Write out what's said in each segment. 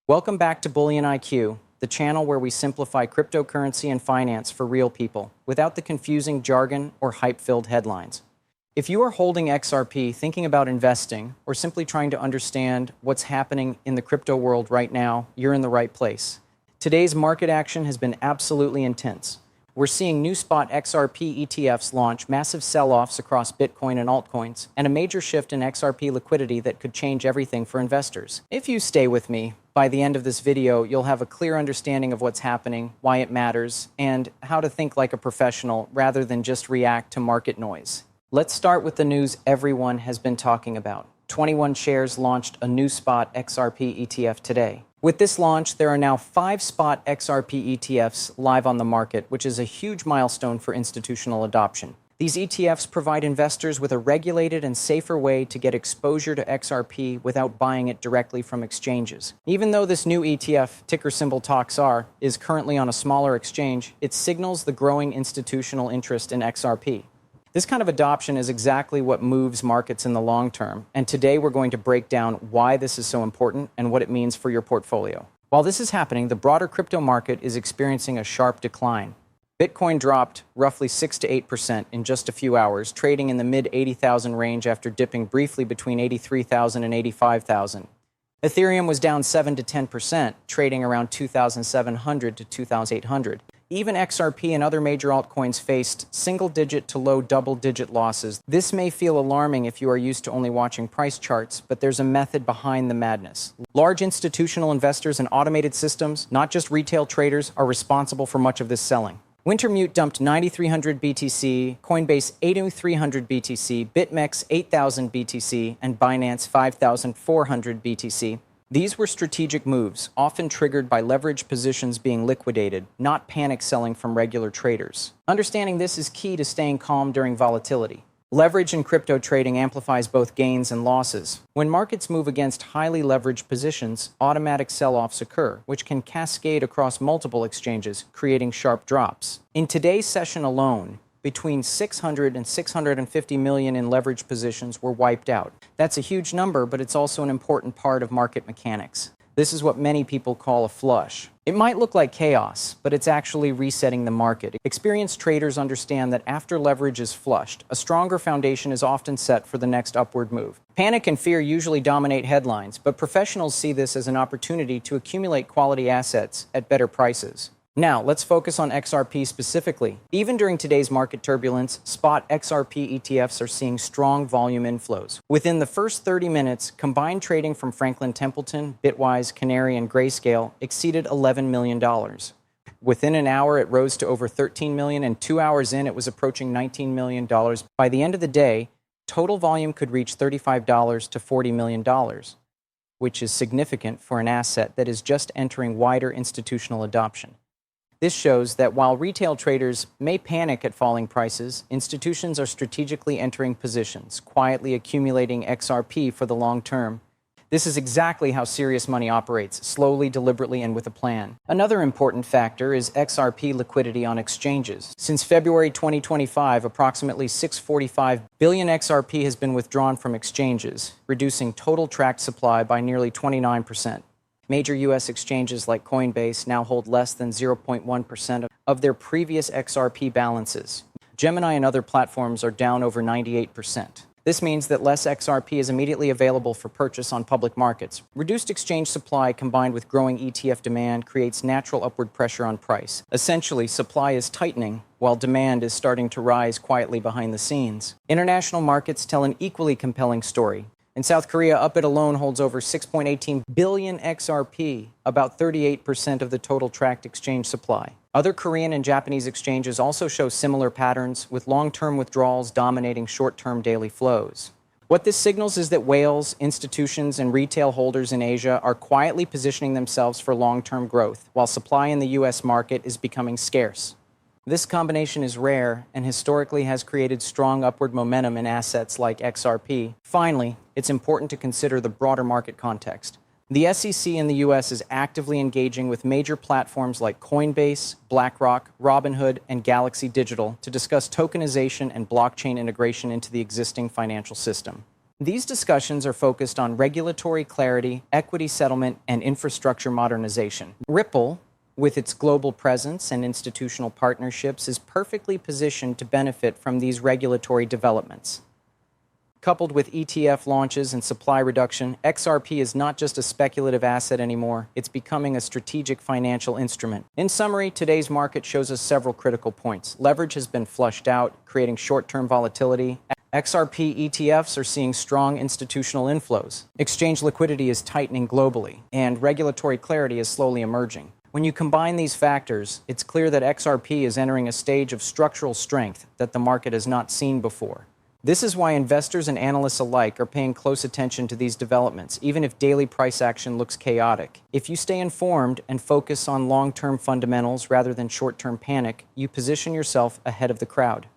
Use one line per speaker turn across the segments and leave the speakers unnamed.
Welcome back to BullionIQ, the channel where we simplify cryptocurrency and finance for real people, without the confusing jargon or hype-filled headlines. If you are holding XRP, thinking about investing, or simply trying to understand what's happening in the crypto world right now, you're in the right place. Today's market action has been absolutely intense. We're seeing new spot XRP ETFs launch, massive sell-offs across Bitcoin and altcoins, and a major shift in XRP liquidity that could change everything for investors. If you stay with me, by the end of this video, you'll have a clear understanding of what's happening, why it matters, and how to think like a professional rather than just react to market noise. Let's start with the news everyone has been talking about. 21 Shares launched a new spot XRP ETF today. With this launch, there are now 5 spot XRP ETFs live on the market, which is a huge milestone for institutional adoption. These ETFs provide investors with a regulated and safer way to get exposure to XRP without buying it directly from exchanges. Even though this new ETF, ticker symbol TOXR, is currently on a smaller exchange, it signals the growing institutional interest in XRP. This kind of adoption is exactly what moves markets in the long term, and today we're going to break down why this is so important and what it means for your portfolio. While this is happening, the broader crypto market is experiencing a sharp decline. Bitcoin dropped roughly 6 to 8% in just a few hours, trading in the mid-80,000 range after dipping briefly between 83,000 and 85,000. Ethereum was down 7 to 10%, trading around 2,700 to 2,800. Even XRP and other major altcoins faced single-digit to low double-digit losses. This may feel alarming if you are used to only watching price charts, but there's a method behind the madness. Large institutional investors and automated systems, not just retail traders, are responsible for much of this selling. Wintermute dumped 9,300 BTC, Coinbase 8,300 BTC, BitMEX 8,000 BTC, and Binance 5,400 BTC. These were strategic moves, often triggered by leverage positions being liquidated, not panic selling from regular traders. Understanding this is key to staying calm during volatility. Leverage in crypto trading amplifies both gains and losses. When markets move against highly leveraged positions, automatic sell-offs occur, which can cascade across multiple exchanges, creating sharp drops. In today's session alone, between 600 and 650 million in leverage positions were wiped out. That's a huge number, but it's also an important part of market mechanics. This is what many people call a flush. It might look like chaos, but it's actually resetting the market. Experienced traders understand that after leverage is flushed, a stronger foundation is often set for the next upward move. Panic and fear usually dominate headlines, but professionals see this as an opportunity to accumulate quality assets at better prices. Now, let's focus on XRP specifically. Even during today's market turbulence, spot XRP ETFs are seeing strong volume inflows. Within the first 30 minutes, combined trading from Franklin Templeton, Bitwise, Canary, and Grayscale exceeded $11 million. Within an hour, it rose to over $13 million, and 2 hours in, it was approaching $19 million. By the end of the day, total volume could reach $35 to $40 million, which is significant for an asset that is just entering wider institutional adoption. This shows that while retail traders may panic at falling prices, institutions are strategically entering positions, quietly accumulating XRP for the long term. This is exactly how serious money operates, slowly, deliberately, and with a plan. Another important factor is XRP liquidity on exchanges. Since February 2025, approximately 645 billion XRP has been withdrawn from exchanges, reducing total tracked supply by nearly 29%. Major U.S. exchanges like Coinbase now hold less than 0.1% of their previous XRP balances. Gemini and other platforms are down over 98%. This means that less XRP is immediately available for purchase on public markets. Reduced exchange supply combined with growing ETF demand creates natural upward pressure on price. Essentially, supply is tightening while demand is starting to rise quietly behind the scenes. International markets tell an equally compelling story. In South Korea, Upbit alone holds over 6.18 billion XRP, about 38% of the total tracked exchange supply. Other Korean and Japanese exchanges also show similar patterns, with long-term withdrawals dominating short-term daily flows. What this signals is that whales, institutions, and retail holders in Asia are quietly positioning themselves for long-term growth, while supply in the U.S. market is becoming scarce. This combination is rare and historically has created strong upward momentum in assets like XRP. Finally, it's important to consider the broader market context. The SEC in the U.S. is actively engaging with major platforms like Coinbase, BlackRock, Robinhood, and Galaxy Digital to discuss tokenization and blockchain integration into the existing financial system. These discussions are focused on regulatory clarity, equity settlement, and infrastructure modernization. Ripple, with its global presence and institutional partnerships, is perfectly positioned to benefit from these regulatory developments. Coupled with ETF launches and supply reduction, XRP is not just a speculative asset anymore, it's becoming a strategic financial instrument. In summary, today's market shows us several critical points. Leverage has been flushed out, creating short-term volatility. XRP ETFs are seeing strong institutional inflows. Exchange liquidity is tightening globally, and regulatory clarity is slowly emerging. When you combine these factors, it's clear that XRP is entering a stage of structural strength that the market has not seen before. This is why investors and analysts alike are paying close attention to these developments, even if daily price action looks chaotic. If you stay informed and focus on long-term fundamentals rather than short-term panic, you position yourself ahead of the crowd.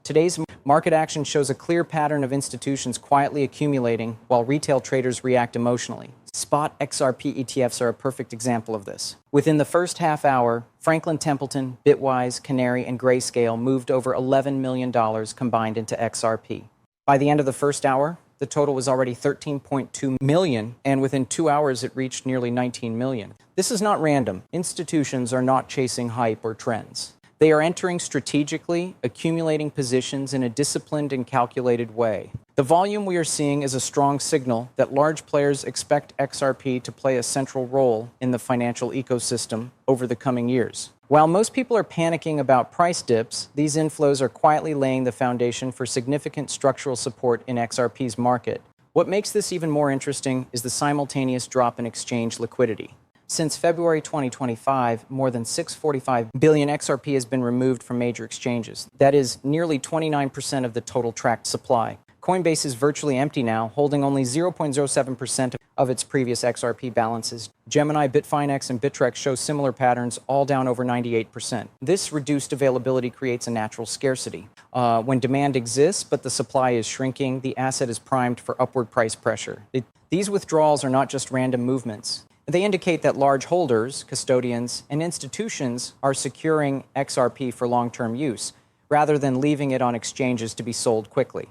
Today's market action shows a clear pattern of institutions quietly accumulating while retail traders react emotionally. Spot XRP ETFs are a perfect example of this. Within the first half hour, Franklin Templeton, Bitwise, Canary, and Grayscale moved over $11 million combined into XRP. By the end of the first hour, the total was already 13.2 million, and within 2 hours it reached nearly 19 million. This is not random. Institutions are not chasing hype or trends. They are entering strategically, accumulating positions in a disciplined and calculated way. The volume we are seeing is a strong signal that large players expect XRP to play a central role in the financial ecosystem over the coming years. While most people are panicking about price dips, these inflows are quietly laying the foundation for significant structural support in XRP's market. What makes this even more interesting is the simultaneous drop in exchange liquidity. Since February 2025, more than 645 billion XRP has been removed from major exchanges. That is nearly 29% of the total tracked supply. Coinbase is virtually empty now, holding only 0.07% of its previous XRP balances. Gemini, Bitfinex, and Bittrex show similar patterns, all down over 98%. This reduced availability creates a natural scarcity. When demand exists but the supply is shrinking, the asset is primed for upward price pressure. These withdrawals are not just random movements. They indicate that large holders, custodians, and institutions are securing XRP for long-term use, rather than leaving it on exchanges to be sold quickly.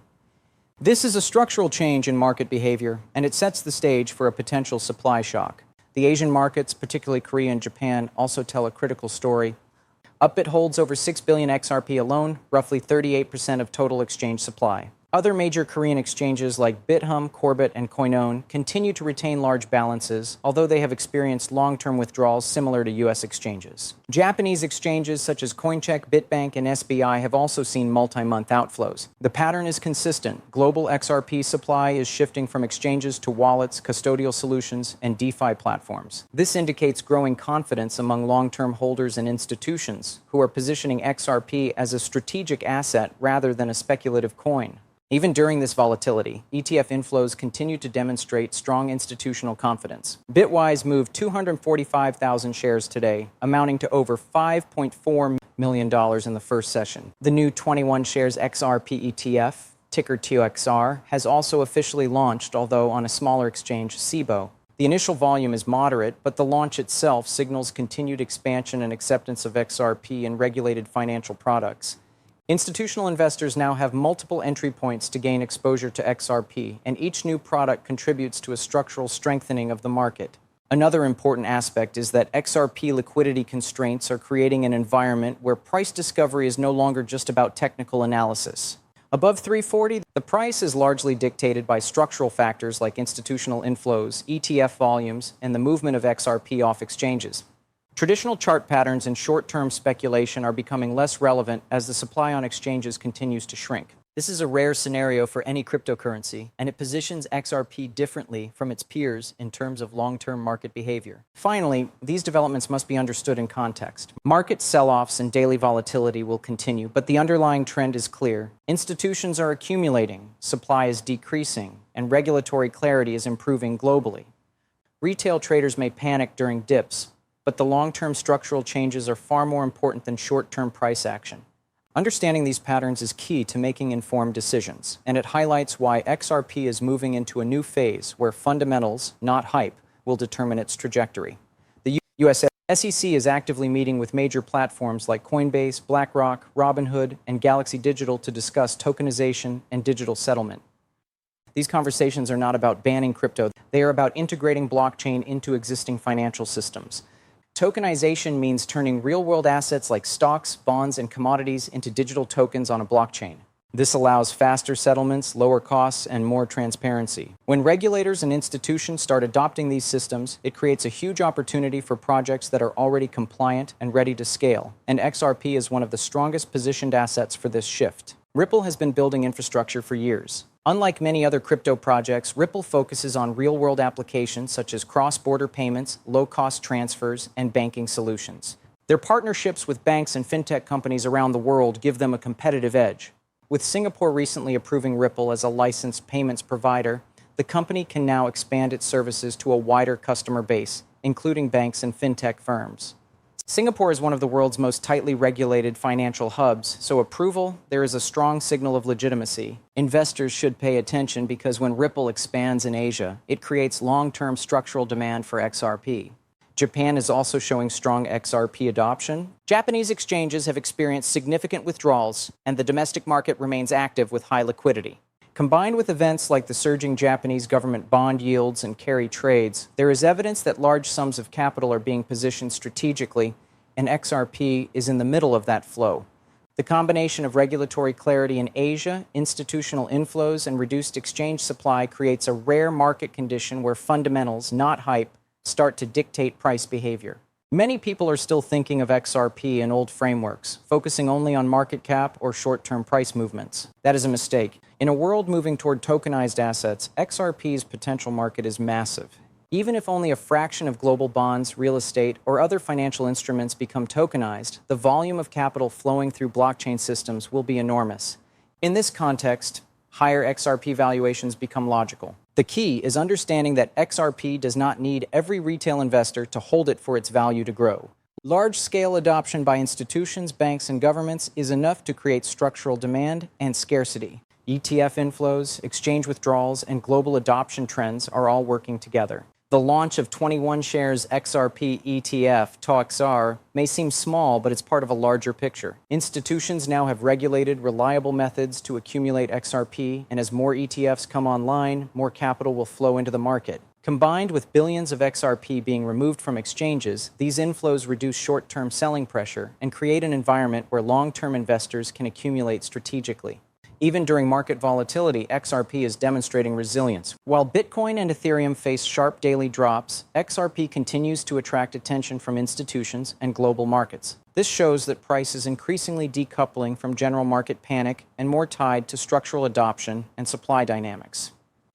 This is a structural change in market behavior, and it sets the stage for a potential supply shock. The Asian markets, particularly Korea and Japan, also tell a critical story. Upbit holds over 6 billion XRP alone, roughly 38% of total exchange supply. Other major Korean exchanges like BitHum, Corbit, and Koinon continue to retain large balances, although they have experienced long-term withdrawals similar to U.S. exchanges. Japanese exchanges such as Coincheck, Bitbank, and SBI have also seen multi-month outflows. The pattern is consistent. Global XRP supply is shifting from exchanges to wallets, custodial solutions, and DeFi platforms. This indicates growing confidence among long-term holders and institutions who are positioning XRP as a strategic asset rather than a speculative coin. Even during this volatility, ETF inflows continue to demonstrate strong institutional confidence. Bitwise moved 245,000 shares today, amounting to over $5.4 million in the first session. The new 21 shares XRP ETF, ticker TOXR, has also officially launched, although on a smaller exchange, Cboe. The initial volume is moderate, but the launch itself signals continued expansion and acceptance of XRP in regulated financial products. Institutional investors now have multiple entry points to gain exposure to XRP, and each new product contributes to a structural strengthening of the market. Another important aspect is that XRP liquidity constraints are creating an environment where price discovery is no longer just about technical analysis. Above 340, the price is largely dictated by structural factors like institutional inflows, ETF volumes, and the movement of XRP off exchanges. Traditional chart patterns and short-term speculation are becoming less relevant as the supply on exchanges continues to shrink. This is a rare scenario for any cryptocurrency, and it positions XRP differently from its peers in terms of long-term market behavior. Finally, these developments must be understood in context. Market sell-offs and daily volatility will continue, but the underlying trend is clear. Institutions are accumulating, supply is decreasing, and regulatory clarity is improving globally. Retail traders may panic during dips, but the long-term structural changes are far more important than short-term price action. Understanding these patterns is key to making informed decisions, and it highlights why XRP is moving into a new phase where fundamentals, not hype, will determine its trajectory. The U.S. SEC is actively meeting with major platforms like Coinbase, BlackRock, Robinhood, and Galaxy Digital to discuss tokenization and digital settlement. These conversations are not about banning crypto. They are about integrating blockchain into existing financial systems. Tokenization means turning real-world assets like stocks, bonds, and commodities into digital tokens on a blockchain. This allows faster settlements, lower costs, and more transparency. When regulators and institutions start adopting these systems, it creates a huge opportunity for projects that are already compliant and ready to scale, and XRP is one of the strongest positioned assets for this shift. Ripple has been building infrastructure for years. Unlike many other crypto projects, Ripple focuses on real-world applications such as cross-border payments, low-cost transfers, and banking solutions. Their partnerships with banks and fintech companies around the world give them a competitive edge. With Singapore recently approving Ripple as a licensed payments provider, the company can now expand its services to a wider customer base, including banks and fintech firms. Singapore is one of the world's most tightly regulated financial hubs, so approval, there is a strong signal of legitimacy. Investors should pay attention because when Ripple expands in Asia, it creates long-term structural demand for XRP. Japan is also showing strong XRP adoption. Japanese exchanges have experienced significant withdrawals, and the domestic market remains active with high liquidity. Combined with events like the surging Japanese government bond yields and carry trades, there is evidence that large sums of capital are being positioned strategically, and XRP is in the middle of that flow. The combination of regulatory clarity in Asia, institutional inflows, and reduced exchange supply creates a rare market condition where fundamentals, not hype, start to dictate price behavior. Many people are still thinking of XRP in old frameworks, focusing only on market cap or short-term price movements. That is a mistake. In a world moving toward tokenized assets, XRP's potential market is massive. Even if only a fraction of global bonds, real estate, or other financial instruments become tokenized, the volume of capital flowing through blockchain systems will be enormous. In this context, higher XRP valuations become logical. The key is understanding that XRP does not need every retail investor to hold it for its value to grow. Large-scale adoption by institutions, banks, and governments is enough to create structural demand and scarcity. ETF inflows, exchange withdrawals, and global adoption trends are all working together. The launch of 21 shares XRP ETF, TOXR, may seem small, but it's part of a larger picture. Institutions now have regulated, reliable methods to accumulate XRP, and as more ETFs come online, more capital will flow into the market. Combined with billions of XRP being removed from exchanges, these inflows reduce short-term selling pressure and create an environment where long-term investors can accumulate strategically. Even during market volatility, XRP is demonstrating resilience. While Bitcoin and Ethereum face sharp daily drops, XRP continues to attract attention from institutions and global markets. This shows that price is increasingly decoupling from general market panic and more tied to structural adoption and supply dynamics.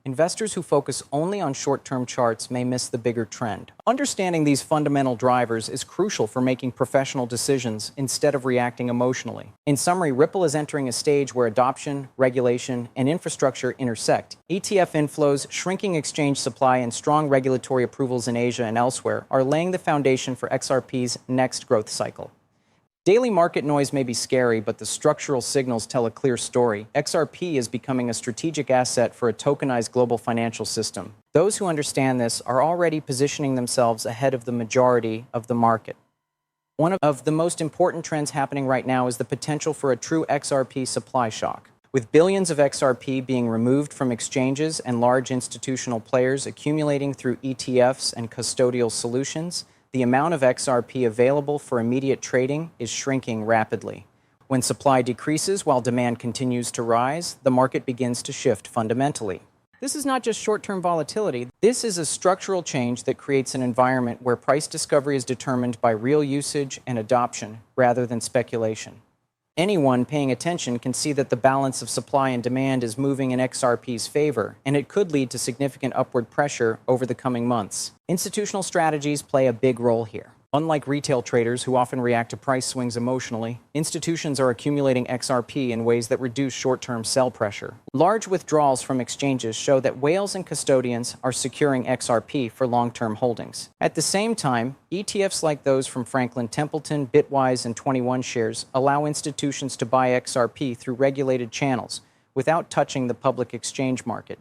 Investors who focus only on short-term charts may miss the bigger trend. Understanding these fundamental drivers is crucial for making professional decisions instead of reacting emotionally. In summary, Ripple is entering a stage where adoption, regulation, and infrastructure intersect. ETF inflows, shrinking exchange supply, and strong regulatory approvals in Asia and elsewhere are laying the foundation for XRP's next growth cycle. Daily market noise may be scary, but the structural signals tell a clear story. XRP is becoming a strategic asset for a tokenized global financial system. Those who understand this are already positioning themselves ahead of the majority of the market. One of the most important trends happening right now is the potential for a true XRP supply shock. With billions of XRP being removed from exchanges and large institutional players accumulating through ETFs and custodial solutions, the amount of XRP available for immediate trading is shrinking rapidly. When supply decreases while demand continues to rise, the market begins to shift fundamentally. This is not just short-term volatility. This is a structural change that creates an environment where price discovery is determined by real usage and adoption rather than speculation. Anyone paying attention can see that the balance of supply and demand is moving in XRP's favor, and it could lead to significant upward pressure over the coming months. Institutional strategies play a big role here. Unlike retail traders who often react to price swings emotionally, institutions are accumulating XRP in ways that reduce short-term sell pressure. Large withdrawals from exchanges show that whales and custodians are securing XRP for long-term holdings. At the same time, ETFs like those from Franklin Templeton, Bitwise, and 21 Shares allow institutions to buy XRP through regulated channels without touching the public exchange market.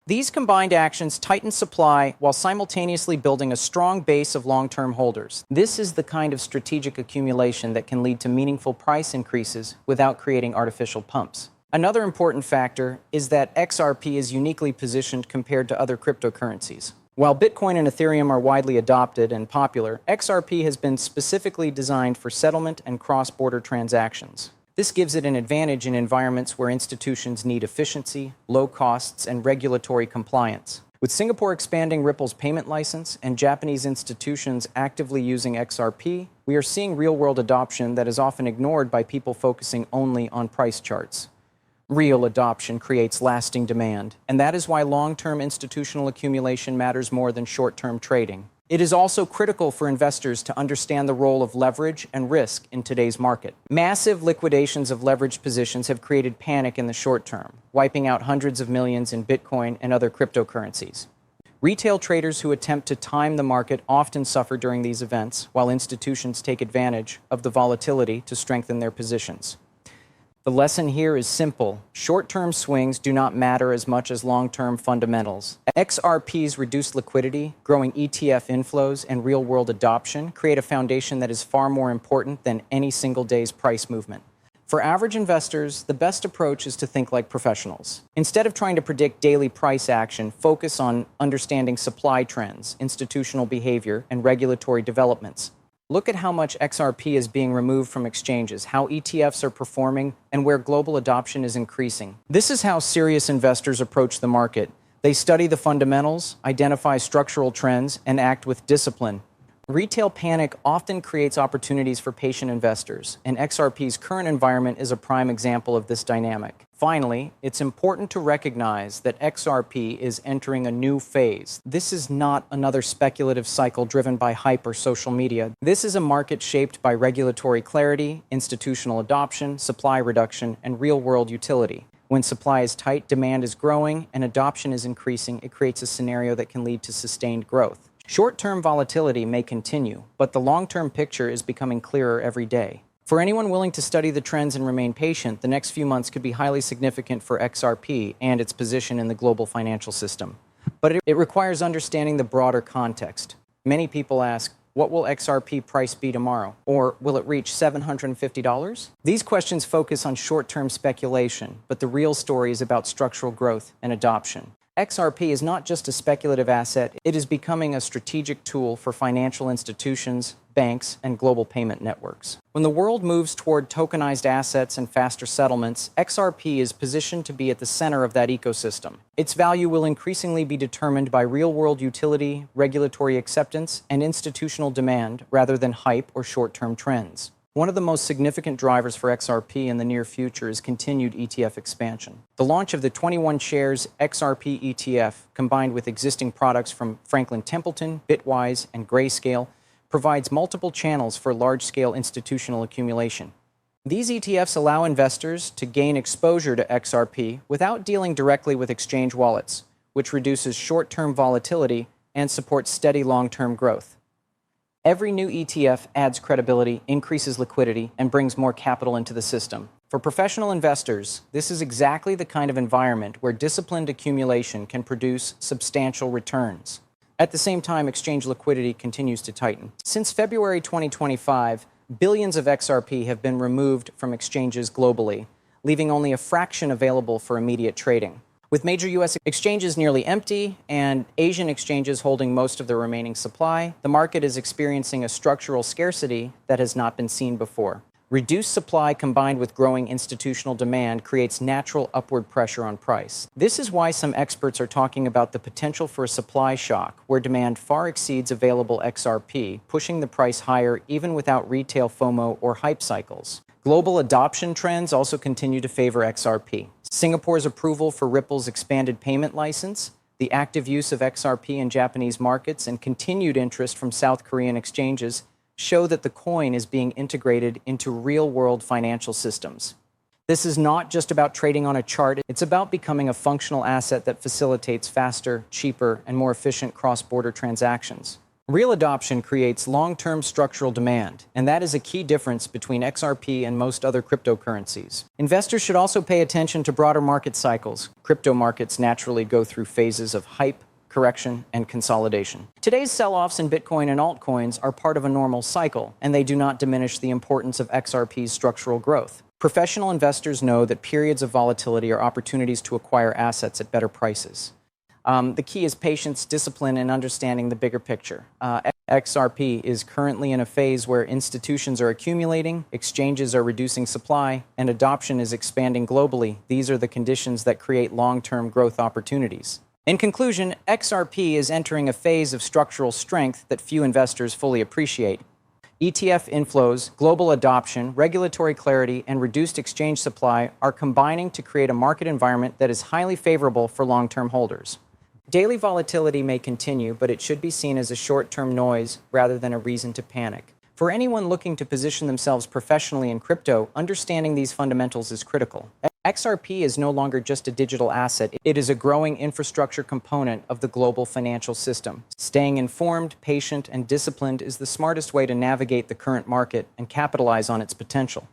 These combined actions tighten supply while simultaneously building a strong base of long-term holders. This is the kind of strategic accumulation that can lead to meaningful price increases without creating artificial pumps. Another important factor is that XRP is uniquely positioned compared to other cryptocurrencies. While Bitcoin and Ethereum are widely adopted and popular, XRP has been specifically designed for settlement and cross-border transactions. This gives it an advantage in environments where institutions need efficiency, low costs, and regulatory compliance. With Singapore expanding Ripple's payment license and Japanese institutions actively using XRP, we are seeing real-world adoption that is often ignored by people focusing only on price charts. Real adoption creates lasting demand, and that is why long-term institutional accumulation matters more than short-term trading. It is also critical for investors to understand the role of leverage and risk in today's market. Massive liquidations of leveraged positions have created panic in the short term, wiping out hundreds of millions in Bitcoin and other cryptocurrencies. Retail traders who attempt to time the market often suffer during these events, while institutions take advantage of the volatility to strengthen their positions. The lesson here is simple. Short-term swings do not matter as much as long-term fundamentals. XRP's reduced liquidity, growing ETF inflows, and real-world adoption create a foundation that is far more important than any single day's price movement. For average investors, the best approach is to think like professionals. Instead of trying to predict daily price action, focus on understanding supply trends, institutional behavior, and regulatory developments. Look at how much XRP is being removed from exchanges, how ETFs are performing, and where global adoption is increasing. This is how serious investors approach the market. They study the fundamentals, identify structural trends, and act with discipline. Retail panic often creates opportunities for patient investors, and XRP's current environment is a prime example of this dynamic. Finally, it's important to recognize that XRP is entering a new phase. This is not another speculative cycle driven by hype or social media. This is a market shaped by regulatory clarity, institutional adoption, supply reduction, and real-world utility. When supply is tight, demand is growing, and adoption is increasing, it creates a scenario that can lead to sustained growth. Short-term volatility may continue, but the long-term picture is becoming clearer every day. For anyone willing to study the trends and remain patient, the next few months could be highly significant for XRP and its position in the global financial system. But it requires understanding the broader context. Many people ask, what will XRP price be tomorrow? Or will it reach $750? These questions focus on short-term speculation, but the real story is about structural growth and adoption. XRP is not just a speculative asset, it is becoming a strategic tool for financial institutions, banks, and global payment networks. When the world moves toward tokenized assets and faster settlements, XRP is positioned to be at the center of that ecosystem. Its value will increasingly be determined by real-world utility, regulatory acceptance, and institutional demand rather than hype or short-term trends. One of the most significant drivers for XRP in the near future is continued ETF expansion. The launch of the 21 shares XRP ETF, combined with existing products from Franklin Templeton, Bitwise, and Grayscale, provides multiple channels for large-scale institutional accumulation. These ETFs allow investors to gain exposure to XRP without dealing directly with exchange wallets, which reduces short-term volatility and supports steady long-term growth. Every new ETF adds credibility, increases liquidity, and brings more capital into the system. For professional investors, this is exactly the kind of environment where disciplined accumulation can produce substantial returns. At the same time, exchange liquidity continues to tighten. Since February 2025, billions of XRP have been removed from exchanges globally, leaving only a fraction available for immediate trading. With major U.S. exchanges nearly empty and Asian exchanges holding most of the remaining supply, the market is experiencing a structural scarcity that has not been seen before. Reduced supply combined with growing institutional demand creates natural upward pressure on price. This is why some experts are talking about the potential for a supply shock, where demand far exceeds available XRP, pushing the price higher even without retail FOMO or hype cycles. Global adoption trends also continue to favor XRP. Singapore's approval for Ripple's expanded payment license, the active use of XRP in Japanese markets, and continued interest from South Korean exchanges show that the coin is being integrated into real-world financial systems. This is not just about trading on a chart, it's about becoming a functional asset that facilitates faster, cheaper, and more efficient cross-border transactions. Real adoption creates long-term structural demand, and that is a key difference between XRP and most other cryptocurrencies. Investors should also pay attention to broader market cycles. Crypto markets naturally go through phases of hype, correction, and consolidation. Today's sell-offs in Bitcoin and altcoins are part of a normal cycle, and they do not diminish the importance of XRP's structural growth. Professional investors know that periods of volatility are opportunities to acquire assets at better prices. The key is patience, discipline, and understanding the bigger picture. XRP is currently in a phase where institutions are accumulating, exchanges are reducing supply, and adoption is expanding globally. These are the conditions that create long-term growth opportunities. In conclusion, XRP is entering a phase of structural strength that few investors fully appreciate. ETF inflows, global adoption, regulatory clarity, and reduced exchange supply are combining to create a market environment that is highly favorable for long-term holders. Daily volatility may continue, but it should be seen as a short-term noise rather than a reason to panic. For anyone looking to position themselves professionally in crypto, understanding these fundamentals is critical. XRP is no longer just a digital asset. It is a growing infrastructure component of the global financial system. Staying informed, patient, and disciplined is the smartest way to navigate the current market and capitalize on its potential.